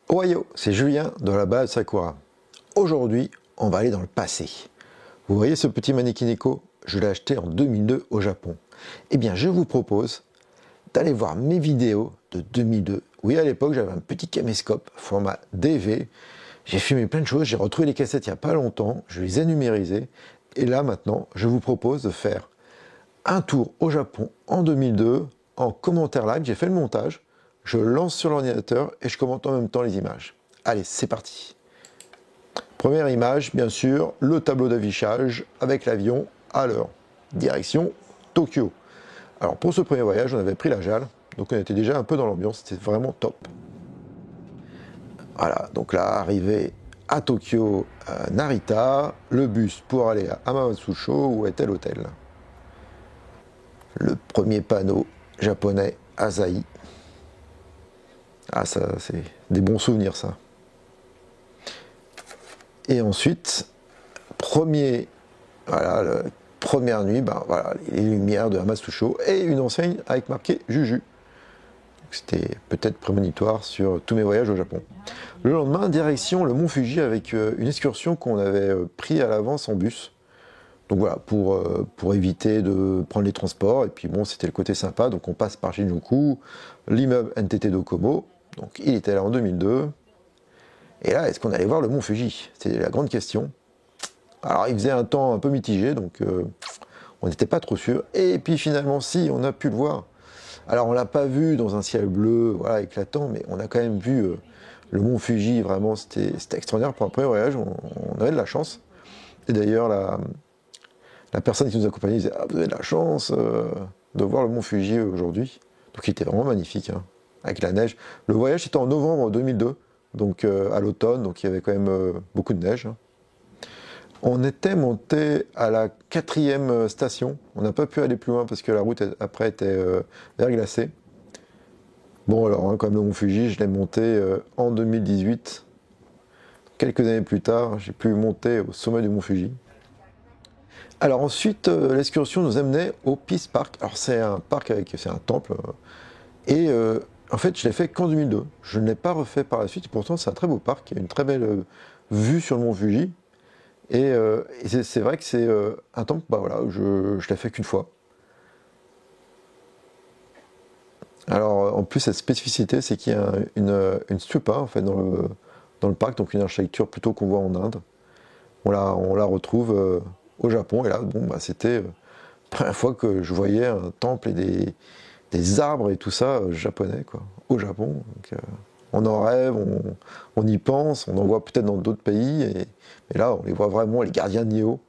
Ohio, c'est Julien de la balade Sakura. Aujourd'hui, on va aller dans le passé. Vous voyez ce petit mannequin Echo? Je l'ai acheté en 2002 au Japon. Eh bien, je vous propose d'aller voir mes vidéos de 2002. Oui, à l'époque, j'avais un petit caméscope format DV. J'ai filmé plein de choses, j'ai retrouvé les cassettes il n'y a pas longtemps, je les ai numérisées. Et là, maintenant, je vous propose de faire un tour au Japon en 2002 en commentaire live. J'ai fait le montage, je lance sur l'ordinateur et je commente en même temps les images. Allez, c'est parti. Première image, bien sûr, le tableau d'affichage avec l'avion à l'heure. Direction Tokyo. Alors pour ce premier voyage, on avait pris la JAL, donc on était déjà un peu dans l'ambiance, c'était vraiment top. Voilà, donc là, arrivé à Tokyo, à Narita, le bus pour aller à Hamamatsucho où était l'hôtel. Le premier panneau japonais, Asahi. Ah, ça, c'est des bons souvenirs, ça. Et ensuite, première nuit, voilà, les lumières de Hamamatsucho et une enseigne avec marqué Juju. C'était peut-être prémonitoire sur tous mes voyages au Japon. Le lendemain, direction le mont Fuji avec une excursion qu'on avait pris à l'avance en bus. Donc voilà, pour éviter de prendre les transports. Et puis bon, c'était le côté sympa. Donc on passe par Shinjuku, l'immeuble NTT Docomo. Donc il était là en 2002. Et là, est-ce qu'on allait voir le mont Fuji? C'était la grande question. Alors il faisait un temps un peu mitigé, donc on n'était pas trop sûr. Et puis finalement, si, on a pu le voir. Alors on l'a pas vu dans un ciel bleu, voilà, éclatant, mais on a quand même vu le mont Fuji. Vraiment, c'était extraordinaire pour un premier voyage. On avait de la chance. Et d'ailleurs, la personne qui nous accompagnait disait: ah, vous avez de la chance de voir le mont Fuji aujourd'hui. Donc il était vraiment magnifique, hein, avec la neige. Le voyage était en novembre 2002, donc à l'automne, donc il y avait quand même beaucoup de neige, hein. On était monté à la 4e station. On n'a pas pu aller plus loin parce que la route après était verglacée. Bon alors, hein, comme le mont Fuji, je l'ai monté en 2018. Quelques années plus tard, j'ai pu monter au sommet du mont Fuji. Alors ensuite, l'excursion nous amenait au Peace Park. Alors c'est un parc c'est un temple. Et en fait, je l'ai fait qu'en 2002. Je ne l'ai pas refait par la suite. Et pourtant, c'est un très beau parc. Il y a une très belle vue sur le mont Fuji. Et c'est vrai que c'est un temple, voilà, je l'ai fait qu'une fois. Alors en plus, cette spécificité, c'est qu'il y a une stupa en fait dans le parc, donc une architecture plutôt qu'on voit en Inde. On la retrouve au Japon, et là, bon, c'était la première fois que je voyais un temple et des arbres et tout ça japonais, quoi, au Japon. Donc, on en rêve, on y pense, on en voit peut-être dans d'autres pays, et là, on les voit vraiment, les gardiens de Nioh,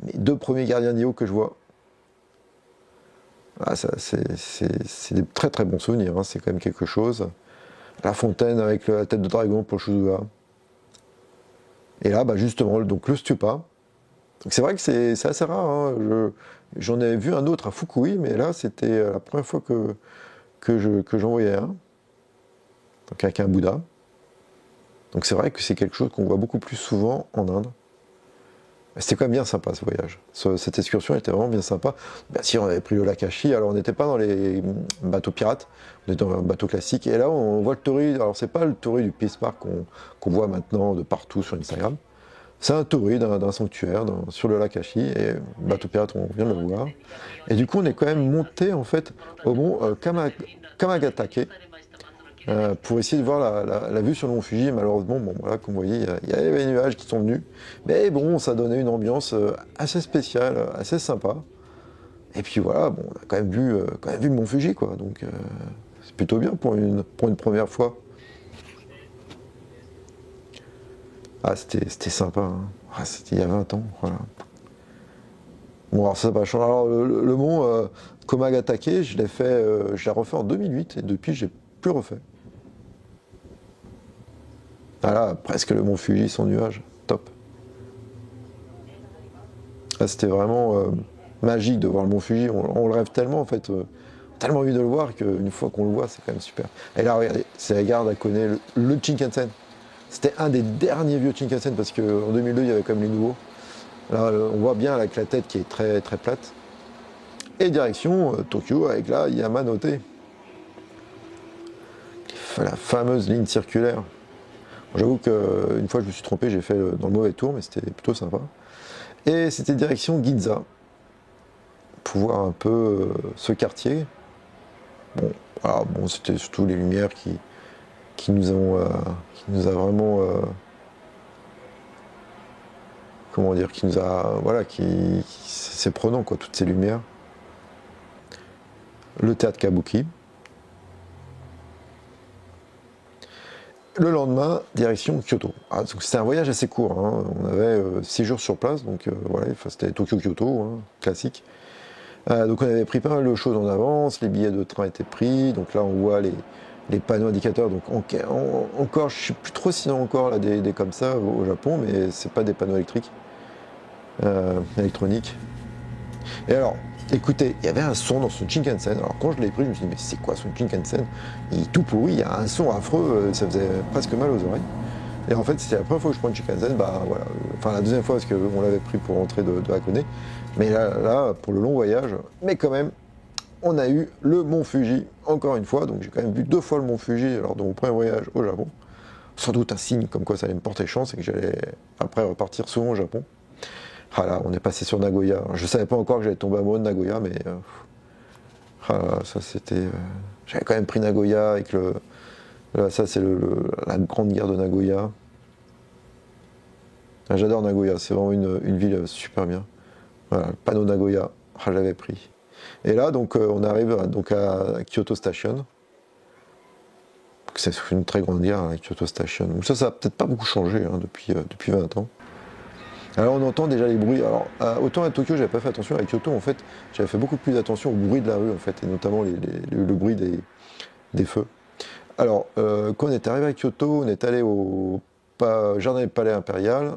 mes 2 premiers gardiens de Nioh que je vois. Ah, c'est des très très bons souvenirs, hein, c'est quand même quelque chose. La fontaine avec la tête de dragon pour le Shuzuha. Et là, justement, donc le stupa. C'est vrai que c'est assez rare, hein. J'en ai vu un autre à Fukui, mais là, c'était la première fois que j'en voyais un. Donc avec un Bouddha. Donc c'est vrai que c'est quelque chose qu'on voit beaucoup plus souvent en Inde. C'était quand même bien sympa ce voyage. Cette excursion était vraiment bien sympa. Bien sûr, on avait pris le lac Ashi, alors on n'était pas dans les bateaux pirates, on était dans un bateau classique. Et là, on voit le torii. Alors c'est pas le torii du Peace Park qu'on voit maintenant de partout sur Instagram. C'est un torii d'un sanctuaire sur le lac Ashi. Et bateau pirate, on vient de le voir. Et du coup, on est quand même monté en fait au mont Kamagatake. Pour essayer de voir la vue sur le mont Fuji. Malheureusement, bon, voilà, comme vous voyez, il y avait les nuages qui sont venus. Mais bon, ça donnait une ambiance assez spéciale, assez sympa. Et puis voilà, bon, on a quand même vu le mont Fuji, quoi. Donc c'est plutôt bien pour une première fois. Ah, c'était sympa, hein. Ah, c'était il y a 20 ans, voilà. Bon, alors ça va changer. Alors le mont Komagatake, je l'ai refait en 2008 et depuis, j'ai plus refait. Voilà, presque le mont Fuji sans nuage, top. Ah, c'était vraiment magique de voir le mont Fuji, on le rêve tellement en fait, tellement envie de le voir qu'une fois qu'on le voit, c'est quand même super. Et là, regardez, c'est la gare d'Akone, le Shinkansen. C'était un des derniers vieux Shinkansen parce qu'en 2002, il y avait quand même les nouveaux. Là, on voit bien avec la tête qui est très très plate. Et direction Tokyo avec la Yamanote. La fameuse ligne circulaire. J'avoue qu'une fois je me suis trompé, j'ai fait dans le mauvais tour, mais c'était plutôt sympa. Et c'était direction Ginza, pour voir un peu ce quartier. Bon, voilà, bon, c'était surtout les lumières qui nous a vraiment, comment dire, qui nous a, voilà, c'est prenant quoi, toutes ces lumières. Le théâtre Kabuki. Le lendemain, direction Kyoto. Ah, c'était un voyage assez court, hein. On avait 6 jours sur place, donc voilà, c'était Tokyo-Kyoto, hein, classique. Donc on avait pris pas mal de choses en avance, les billets de train étaient pris, donc là on voit les panneaux indicateurs, donc encore, je ne sais plus trop s'il y en a encore là, des comme ça au Japon, mais c'est pas des panneaux électriques, électroniques. Et alors, écoutez, il y avait un son dans son Shinkansen. Alors quand je l'ai pris, je me suis dit, mais c'est quoi son Shinkansen? Il est tout pourri, il y a un son affreux, ça faisait presque mal aux oreilles. Et en fait, c'était la première fois que je prends une Shinkansen, bah voilà. Enfin, la deuxième fois parce qu'on l'avait pris pour rentrer de Hakone. Mais là, pour le long voyage, mais quand même, on a eu le mont Fuji, encore une fois. Donc j'ai quand même vu 2 fois le mont Fuji lors de mon premier voyage au Japon. Sans doute un signe comme quoi ça allait me porter chance et que j'allais après repartir souvent au Japon. Ah là, on est passé sur Nagoya. Je savais pas encore que j'allais tomber amoureux de Nagoya, mais ça c'était. J'avais quand même pris Nagoya avec le. Là, ça c'est la grande guerre de Nagoya. Ah, j'adore Nagoya, c'est vraiment une ville super bien. Voilà, le panneau Nagoya, j'avais pris. Et là, donc, on arrive donc à Kyoto Station. C'est une très grande gare, la Kyoto Station. Donc ça a peut-être pas beaucoup changé hein, depuis 20 ans. Alors on entend déjà les bruits. Alors autant à Tokyo, j'avais pas fait attention. À Kyoto, en fait, j'avais fait beaucoup plus attention au bruit de la rue, en fait, et notamment le bruit des feux. Alors, quand on est arrivé à Kyoto, on est allé au jardin du Palais Impérial,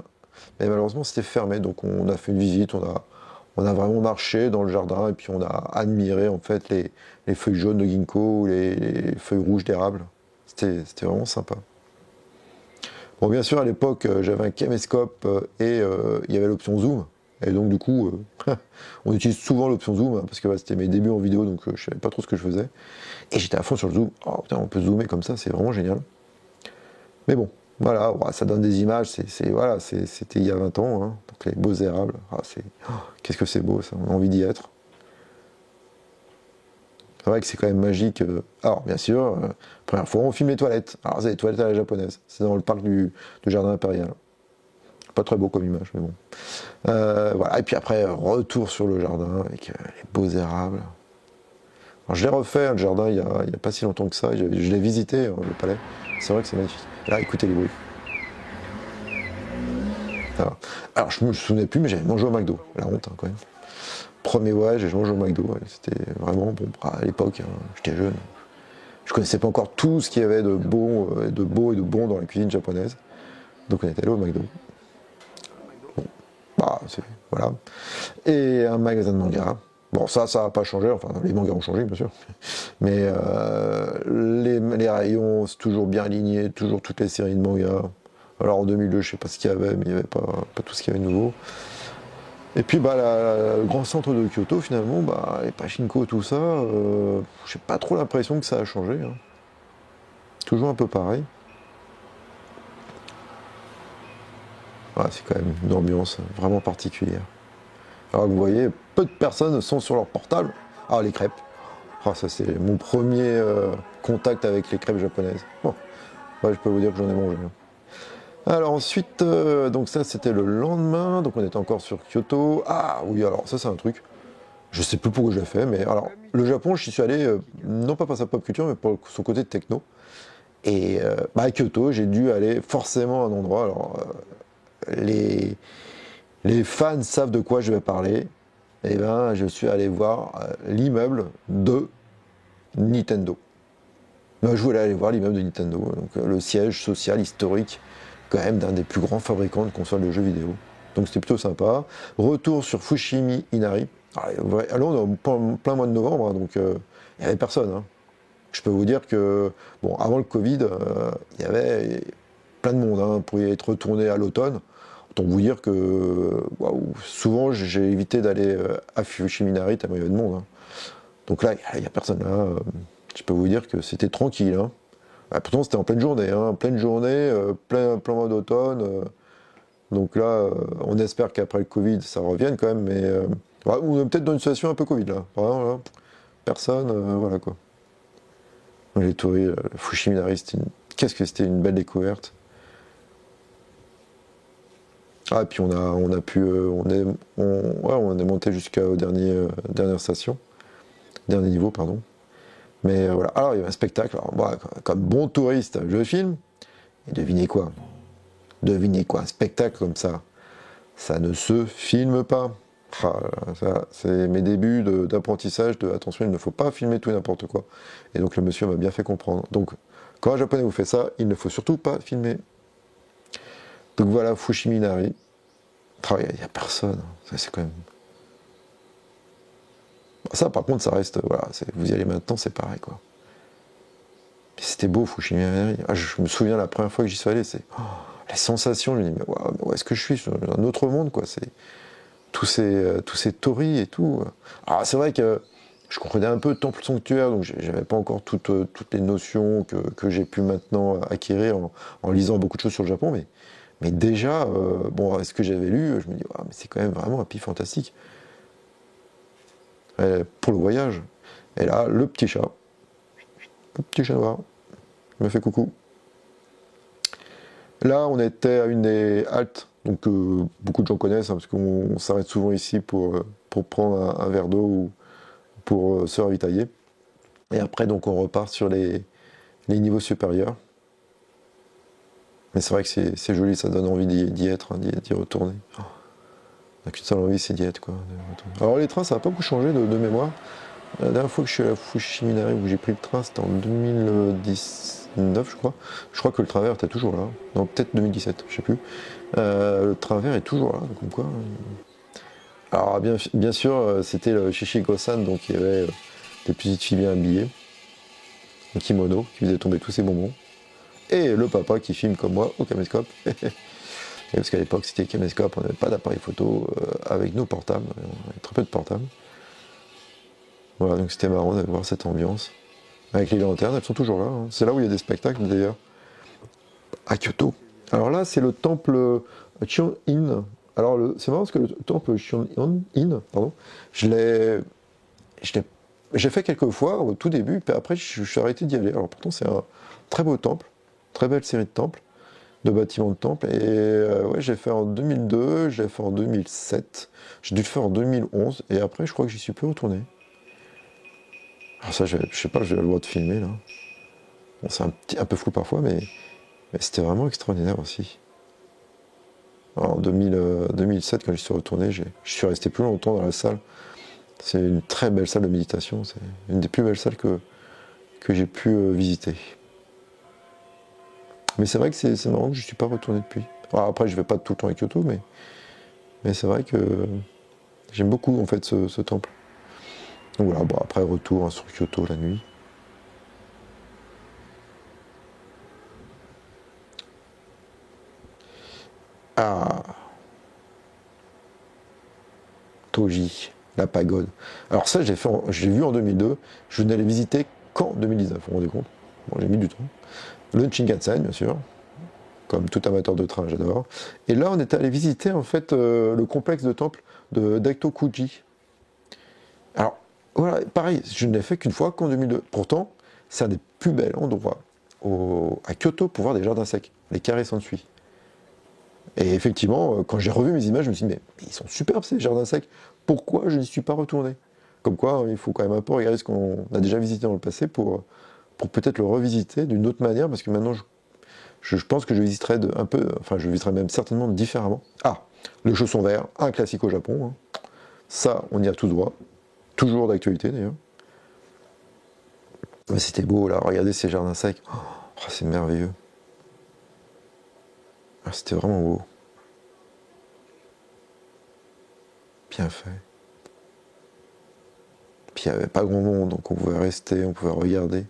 mais malheureusement c'était fermé. Donc on a fait une visite, on a vraiment marché dans le jardin et puis on a admiré en fait les feuilles jaunes de ginkgo, les feuilles rouges d'érable. C'était vraiment sympa. Bon, bien sûr, à l'époque, j'avais un caméscope et il y avait l'option zoom. Et donc, du coup, on utilise souvent l'option zoom hein, parce que c'était mes débuts en vidéo, donc je savais pas trop ce que je faisais. Et j'étais à fond sur le zoom. Oh putain, on peut zoomer comme ça, c'est vraiment génial. Mais bon, voilà, ça donne des images. Voilà, c'était il y a 20 ans, hein, donc les beaux érables. Qu'est-ce que c'est beau, ça, on a envie d'y être. C'est vrai que c'est quand même magique. Alors, bien sûr, première fois, on filme les toilettes. Alors, c'est les toilettes à la japonaise. C'est dans le parc du Jardin Impérial. Pas très beau comme image, mais bon. Voilà. Et puis après, retour sur le jardin avec les beaux érables. Alors, je l'ai refait, le jardin, il y a pas si longtemps que ça. Je l'ai visité, le palais. C'est vrai que c'est magnifique. Là, écoutez les bruits. Alors, je me souvenais plus, mais j'avais mangé au McDo. La honte, hein, quand même. Premier voyage, j'ai mangé au McDo. Ouais. C'était vraiment bon. À l'époque, hein, j'étais jeune. Je connaissais pas encore tout ce qu'il y avait de beau et de bon dans la cuisine japonaise. Donc on est allé au McDo. Bon, voilà. Et un magasin de manga. Bon, ça n'a pas changé. Enfin, les mangas ont changé, bien sûr. Mais les rayons, c'est toujours bien aligné, toujours toutes les séries de mangas. Alors en 2002, je sais pas ce qu'il y avait, mais il n'y avait pas tout ce qu'il y avait de nouveau. Et puis le grand centre de Kyoto, finalement, les pachinko, tout ça, j'ai pas trop l'impression que ça a changé. Hein. Toujours un peu pareil. C'est quand même une ambiance vraiment particulière. Alors vous voyez, peu de personnes sont sur leur portable. Ah, les crêpes. Ça c'est mon premier contact avec les crêpes japonaises. Bon, je peux vous dire que j'en ai mangé. Hein. Alors ensuite, donc ça c'était le lendemain, donc on était encore sur Kyoto. Ah oui, alors ça c'est un truc, je sais plus pourquoi je l'ai fait, mais alors le Japon, j'y suis allé, non pas pour sa pop culture, mais pour son côté techno. Et à Kyoto, j'ai dû aller forcément à un endroit, alors les fans savent de quoi je vais parler, et ben je suis allé voir l'immeuble de Nintendo. Je voulais aller voir l'immeuble de Nintendo, donc le siège social historique quand même d'un des plus grands fabricants de consoles de jeux vidéo. Donc c'était plutôt sympa. Retour sur Fushimi Inari. Alors on est en plein mois de novembre, hein, donc il n'y avait personne. Hein. Je peux vous dire que, bon, avant le Covid, il y avait plein de monde hein, pour y être retourné à l'automne. Autant vous dire que souvent j'ai évité d'aller à Fushimi Inari tellement il y avait de monde. Hein. Donc là, il n'y a personne là. Je peux vous dire que c'était tranquille. Hein. Ah, pourtant c'était en pleine journée, hein, pleine journée, plein mois d'automne. Donc là, on espère qu'après le Covid, ça revienne quand même, mais ouais, on est peut-être dans une situation un peu Covid là. Vraiment, là, personne, voilà quoi. Les touristes, le Fushimi-Inari, qu'est-ce que c'était une belle découverte. Ah, et puis on a pu, ouais, on est monté jusqu'au dernière station, dernier niveau, pardon. Mais voilà, alors il y avait un spectacle. Alors, moi, comme bon touriste, je filme. Et devinez quoi, un spectacle comme ça ne se filme pas. Ah, ça, c'est mes débuts d'apprentissage de attention, il ne faut pas filmer tout et n'importe quoi. Et donc le monsieur m'a bien fait comprendre. Donc quand un japonais vous fait ça, il ne faut surtout pas filmer. Donc voilà, Fushimi-Inari. Il n'y a personne. Ça, c'est quand même. Ça, par contre, ça reste. Voilà, vous y allez maintenant, c'est pareil, quoi. C'était beau, Fushimi-Inari. Ah, je me souviens la première fois que j'y suis allé, c'est. Oh, les sensations, je me dis, mais wow, où est-ce que je suis? Je suis dans un autre monde, quoi. C'est tous ces torii et tout. Alors, c'est vrai que je comprenais un peu temple sanctuaire, donc j'avais pas encore toutes les notions que j'ai pu maintenant acquérir en lisant beaucoup de choses sur le Japon, mais déjà, bon, ce que j'avais lu, je me dis, wow, mais c'est quand même vraiment un pays fantastique. Pour le voyage. Et là, le petit chat noir, il me fait coucou. Là, on était à une des haltes, donc beaucoup de gens connaissent, hein, parce qu'on s'arrête souvent ici pour prendre un verre d'eau ou pour se ravitailler. Et après, donc, on repart sur les niveaux supérieurs. Mais c'est vrai que c'est joli, ça donne envie d'y être, hein, d'y retourner. Oh, on n'a qu'une seule envie, c'est d'y être, quoi. Alors, les trains, ça n'a pas beaucoup changé de mémoire. La dernière fois que je suis à Fushimi-Inari, où j'ai pris le train, c'était en 2019, je crois. Je crois que le train vert était toujours là. Non, peut-être 2017, je sais plus. Le train vert est toujours là, donc quoi. Alors, bien sûr, c'était le Shichiko-san, donc il y avait des petites filles bien habillées, en kimono, qui faisaient tomber tous ses bonbons. Et le papa qui filme comme moi au caméscope. Et parce qu'à l'époque, c'était caméscope, on n'avait pas d'appareil photo avec nos portables, on avait très peu de portables. Voilà, donc c'était marrant de voir cette ambiance. Avec les lanternes, elles sont toujours là. Hein. C'est là où il y a des spectacles d'ailleurs. À Kyoto. Alors là, c'est le temple Chion-in. Alors c'est marrant parce que le temple Chion-in, pardon, j'ai fait quelques fois au tout début, puis après je suis arrêté d'y aller. Alors pourtant c'est un très beau temple, très belle série de temples, de bâtiments de temples. Et ouais, j'ai fait en 2002, j'ai fait en 2007, j'ai dû le faire en 2011, et après je crois que j'y suis plus retourné. Alors ça, je sais pas, j'ai le droit de filmer là. Bon, c'est un peu flou parfois, mais c'était vraiment extraordinaire aussi. Alors, en 2007, quand j'y suis retourné, je suis resté plus longtemps dans la salle. C'est une très belle salle de méditation, c'est une des plus belles salles que j'ai pu visiter. Mais c'est vrai que c'est marrant que je ne suis pas retourné depuis. Alors après, je vais pas tout le temps à Kyoto, mais c'est vrai que j'aime beaucoup en fait ce temple. Donc voilà, bon, après retour hein, sur Kyoto la nuit. Ah, Toji, la pagode. Alors ça, j'ai vu en 2002. Je n'allais visiter qu'en 2019. Vous vous rendez compte? Bon, j'ai mis du temps. Le Shinkansen, bien sûr, comme tout amateur de train, j'adore. Et là, on était allé visiter en fait le complexe de temple de Daitokuji. Alors voilà, pareil, je ne l'ai fait qu'une fois qu'en 2002. Pourtant, c'est un des plus bels endroits à Kyoto pour voir des jardins secs, les carrés suit. Et effectivement, quand j'ai revu mes images, je me suis dit, mais ils sont superbes ces jardins secs, pourquoi je n'y suis pas retourné? Comme quoi, il faut quand même un peu regarder ce qu'on a déjà visité dans le passé pour peut-être le revisiter d'une autre manière, parce que maintenant, je pense que je visiterai un peu, enfin, je visiterai même certainement différemment. Ah, le chausson vert, un classique au Japon. Hein. Ça, on y a tout droit. Toujours d'actualité d'ailleurs. Mais c'était beau là, regardez ces jardins secs. Oh, c'est merveilleux. Ah, c'était vraiment beau. Bien fait. Puis il n'y avait pas grand monde, donc on pouvait rester, on pouvait regarder.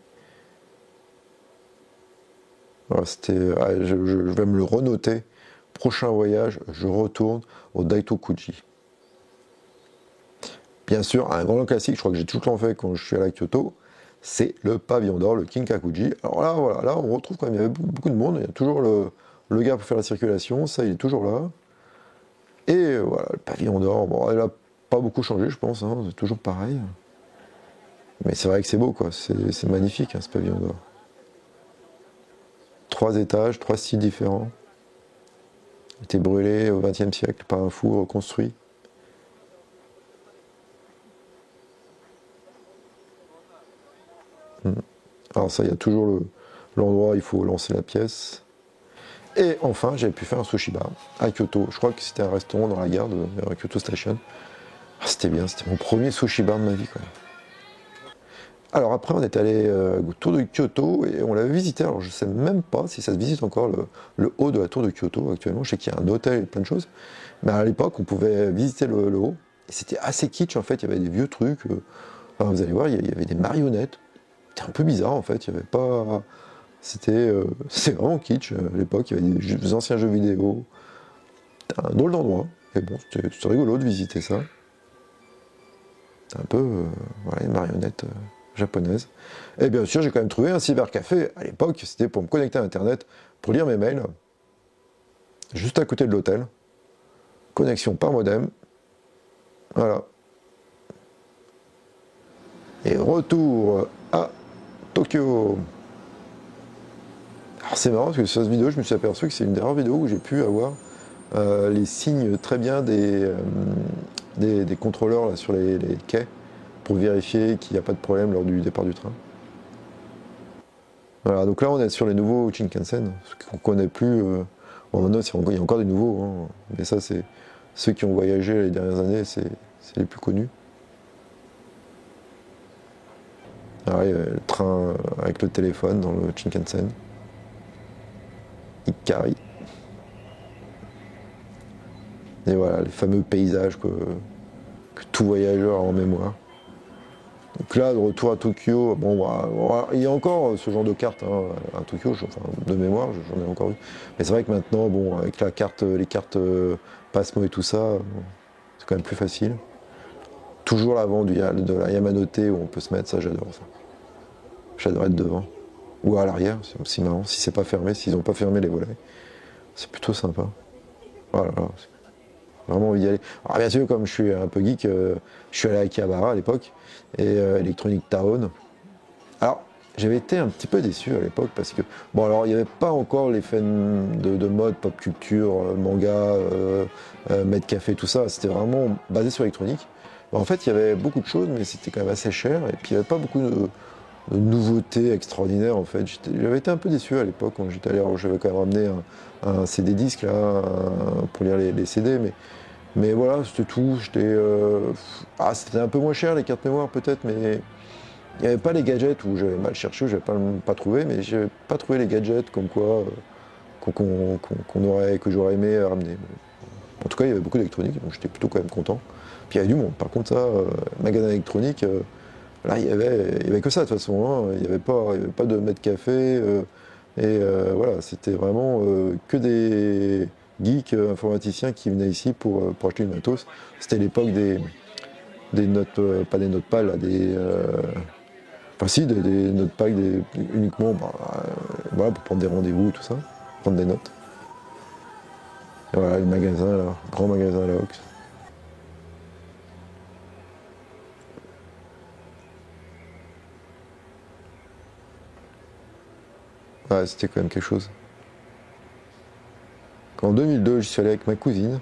Voilà, je vais me le renoter. Prochain voyage, je retourne au Daitokuji. Bien sûr, un grand classique, je crois que j'ai tout le temps fait quand je suis allé à Kyoto, c'est le pavillon d'or, le Kinkakuji. Alors là, voilà, là on retrouve quand même, il y avait beaucoup de monde, il y a toujours le gars pour faire la circulation, ça il est toujours là. Et voilà, le pavillon d'or, bon, elle a pas beaucoup changé je pense, hein, c'est toujours pareil. Mais c'est vrai que c'est beau quoi, c'est magnifique hein, ce pavillon d'or. 3 étages, 3 styles différents. Il a été brûlé au XXe siècle par un fou reconstruit. Alors ça, il y a toujours l'endroit où il faut lancer la pièce. Et enfin, j'avais pu faire un sushi bar à Kyoto. Je crois que c'était un restaurant dans la gare de Kyoto Station. Ah, c'était bien, c'était mon premier sushi bar de ma vie. Quoi. Alors après, on est allé au tour de Kyoto et on l'avait visité. Alors je sais même pas si ça se visite encore le haut de la tour de Kyoto actuellement. Je sais qu'il y a un hôtel et plein de choses. Mais à l'époque, on pouvait visiter le haut. Et c'était assez kitsch en fait. Il y avait des vieux trucs. Enfin, vous allez voir, il y avait des marionnettes. C'était un peu bizarre en fait. Il y avait pas. C'était vraiment kitsch à l'époque. Il y avait des anciens jeux vidéo. C'était un drôle d'endroit. Et bon, c'était rigolo de visiter ça. C'était un peu voilà, une marionnette japonaise. Et bien sûr, j'ai quand même trouvé un cybercafé. À l'époque, c'était pour me connecter à Internet, pour lire mes mails. Juste à côté de l'hôtel. Connexion par modem. Voilà. Et retour à Tokyo. Alors c'est marrant parce que sur cette vidéo, je me suis aperçu que c'est une des rares vidéos où j'ai pu avoir les signes très bien des contrôleurs là, sur les quais pour vérifier qu'il n'y a pas de problème lors du départ du train. Voilà, donc là on est sur les nouveaux Shinkansen, ce qu'on ne connaît plus. Bon, maintenant il y a encore des nouveaux, hein, mais ça c'est ceux qui ont voyagé les dernières années, c'est les plus connus. Alors, il y a le train avec le téléphone dans le Shinkansen. Ikari. Et voilà, les fameux paysages que tout voyageur a en mémoire. Donc là, de retour à Tokyo, bon, bah, il y a encore ce genre de carte hein, à Tokyo, enfin, de mémoire, j'en ai encore vu. Mais c'est vrai que maintenant, bon, avec la carte, les cartes Pasmo et tout ça, c'est quand même plus facile. Toujours l'avant de la Yamanote où on peut se mettre, ça j'adore ça. J'adore être devant. Ou à l'arrière, c'est aussi marrant, si c'est pas fermé, s'ils n'ont pas fermé les volets. C'est plutôt sympa. Voilà, vraiment envie d'y aller. Alors bien sûr, comme je suis un peu geek, je suis allé à Akihabara à l'époque, et Electronic Town. Alors, j'avais été un petit peu déçu à l'époque, parce que, bon alors, il n'y avait pas encore les fans de mode, pop culture, manga, Med Café, tout ça, c'était vraiment basé sur l'électronique. En fait, il y avait beaucoup de choses, mais c'était quand même assez cher, et puis il n'y avait pas beaucoup de nouveautés extraordinaires en fait. J'avais été un peu déçu à l'époque quand j'étais allé, j'avais quand même ramené un CD disque là pour lire les CD, mais voilà, c'était tout. C'était un peu moins cher les cartes mémoire peut-être, mais il n'y avait pas les gadgets où j'avais mal cherché, j'avais pas trouvé, mais j'ai pas trouvé les gadgets comme quoi que j'aurais aimé ramener. En tout cas, il y avait beaucoup d'électronique, donc j'étais plutôt quand même content. Puis il y avait du monde. Par contre, ça, magasin électronique. Là, il y avait que ça de toute façon. Hein. Il n'y avait pas de mètre café. Voilà, c'était vraiment que des geeks informaticiens qui venaient ici pour acheter une matos. C'était l'époque des notes, pas des notes pales, enfin si, des notes pales uniquement voilà, pour prendre des rendez-vous, tout ça, prendre des notes. Et voilà, le magasin là, grand magasin à la Ox. Ouais, c'était quand même quelque chose. En 2002, j'y suis allé avec ma cousine.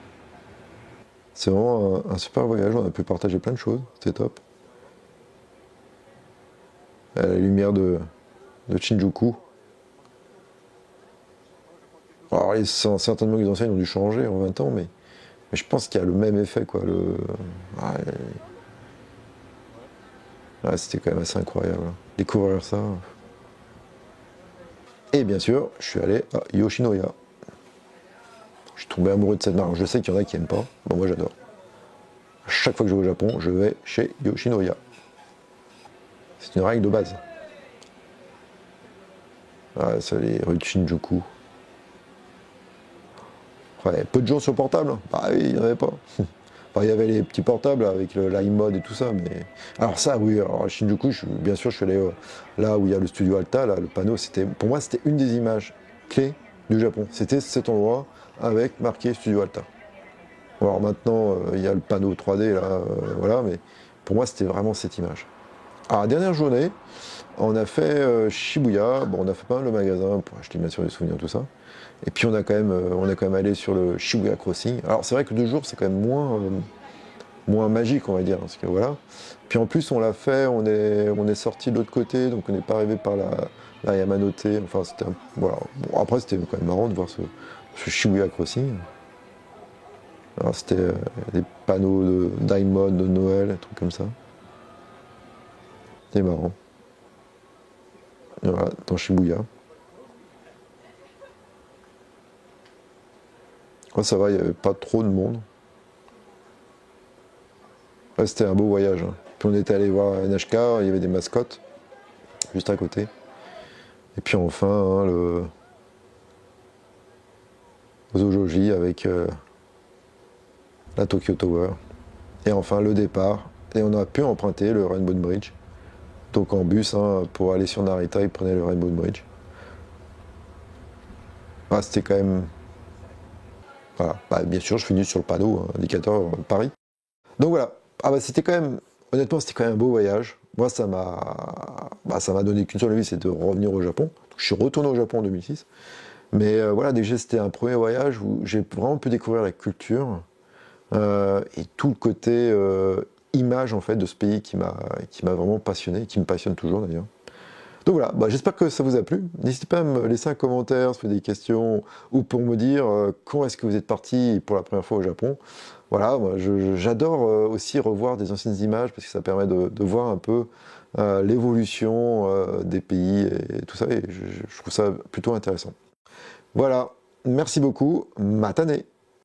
C'est vraiment un super voyage, on a pu partager plein de choses, c'était top. À la lumière de Shinjuku. Alors certainement que les enseignes ont dû changer en 20 ans, mais je pense qu'il y a le même effet quoi. Ouais, c'était quand même assez incroyable. Découvrir ça. Et bien sûr, je suis allé à Yoshinoya. Je suis tombé amoureux de cette marque. Je sais qu'il y en a qui n'aiment pas. Bon, moi j'adore. À chaque fois que je vais au Japon, je vais chez Yoshinoya. C'est une règle de base. Ah, c'est les rues de Shinjuku. Ouais, peu de gens sur portable. Bah oui, il n'y en avait pas. Enfin, il y avait les petits portables avec l'iMod et tout ça, mais... Alors ça, oui, alors à Shinjuku, bien sûr, je suis allé là où il y a le studio Alta, là, le panneau, pour moi, c'était une des images clés du Japon. C'était cet endroit avec marqué studio Alta. Alors maintenant, il y a le panneau 3D, là, voilà, mais pour moi, c'était vraiment cette image. Alors, la dernière journée, on a fait Shibuya, bon, on a fait pas mal le magasin pour acheter bien sûr des souvenirs, tout ça. Et puis on a quand même allé sur le Shibuya Crossing. Alors c'est vrai que 2 jours, c'est quand même moins magique, on va dire, parce que voilà. Puis en plus, on l'a fait, on est sorti de l'autre côté, donc on n'est pas arrivé par la Yamanote. Enfin, voilà. Bon, après, c'était quand même marrant de voir ce Shibuya Crossing. Alors c'était des panneaux d'iMod, de Noël, un truc comme ça. C'était marrant. Voilà, dans Shibuya. Ouais, ça va, il n'y avait pas trop de monde. Ouais, c'était un beau voyage, hein. Puis on était allé voir NHK, il y avait des mascottes juste à côté. Et puis enfin, hein, le Zojoji avec la Tokyo Tower. Et enfin le départ. Et on a pu emprunter le Rainbow Bridge. Donc en bus, hein, pour aller sur Narita, ils prenaient le Rainbow Bridge. Ah, c'était quand même... Voilà. Bah, bien sûr, je finis sur le panneau, hein, indicateur Paris. Donc voilà. Ah bah c'était quand même... Honnêtement, c'était quand même un beau voyage. Moi, ça m'a donné qu'une seule envie, c'est de revenir au Japon. Je suis retourné au Japon en 2006. Mais voilà, déjà, c'était un premier voyage où j'ai vraiment pu découvrir la culture et tout le côté image, en fait, de ce pays qui m'a vraiment passionné, qui me passionne toujours, d'ailleurs. Donc voilà, bah, j'espère que ça vous a plu. N'hésitez pas à me laisser un commentaire si vous avez des questions ou pour me dire quand est-ce que vous êtes parti pour la première fois au Japon. Voilà, moi j'adore aussi revoir des anciennes images parce que ça permet de voir un peu l'évolution des pays et tout ça, et je trouve ça plutôt intéressant. Voilà, merci beaucoup, matane.